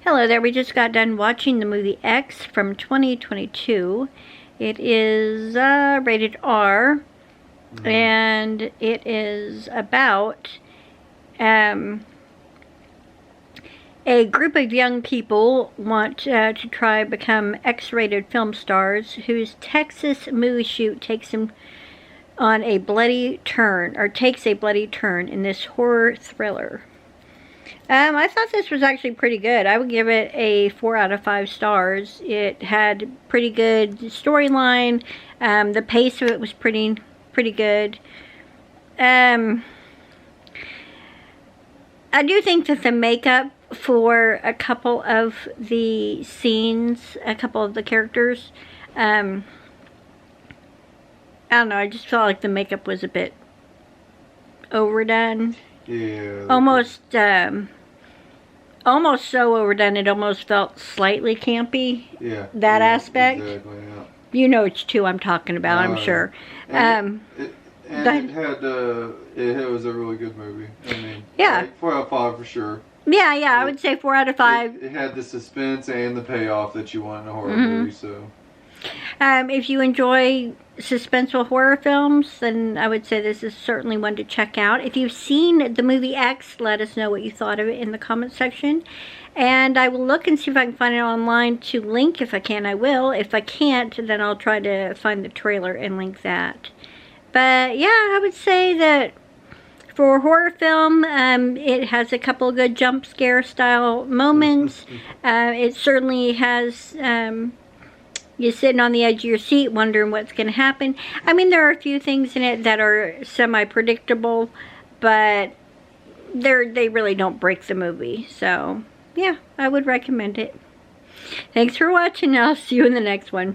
Hello there, we just got done watching the movie X from 2022. It is rated R, and it is about a group of young people want to try become X-rated film stars whose Texas movie shoot takes them on a bloody turn, or takes a bloody turn in this horror thriller. I thought this was actually pretty good. I would give it a 4 out of 5 stars. It had pretty good storyline. The pace of it was pretty good. I do think that the makeup for a couple of the scenes, a couple of the characters, I don't know, I just felt like the makeup was a bit overdone. Yeah. Almost so overdone it almost felt slightly campy. Yeah. That aspect. Exactly, yeah. You know which two I'm talking about, I'm sure. It was a really good movie. I mean, yeah. Like 4 out of 5 for sure. Yeah, I would say 4 out of 5. It had the suspense and the payoff that you want in a horror movie, so. If you enjoy suspenseful horror films, then I would say this is certainly one to check out. If you've seen the movie X, let us know what you thought of it in the comment section. And I will look and see if I can find it online to link. If I can, I will. If I can't, then I'll try to find the trailer and link that. But yeah, I would say that for a horror film, it has a couple of good jump scare style moments. It certainly has... you're sitting on the edge of your seat wondering what's going to happen. I mean, there are a few things in it that are semi-predictable, but they really don't break the movie. So, yeah, I would recommend it. Thanks for watching. I'll see you in the next one.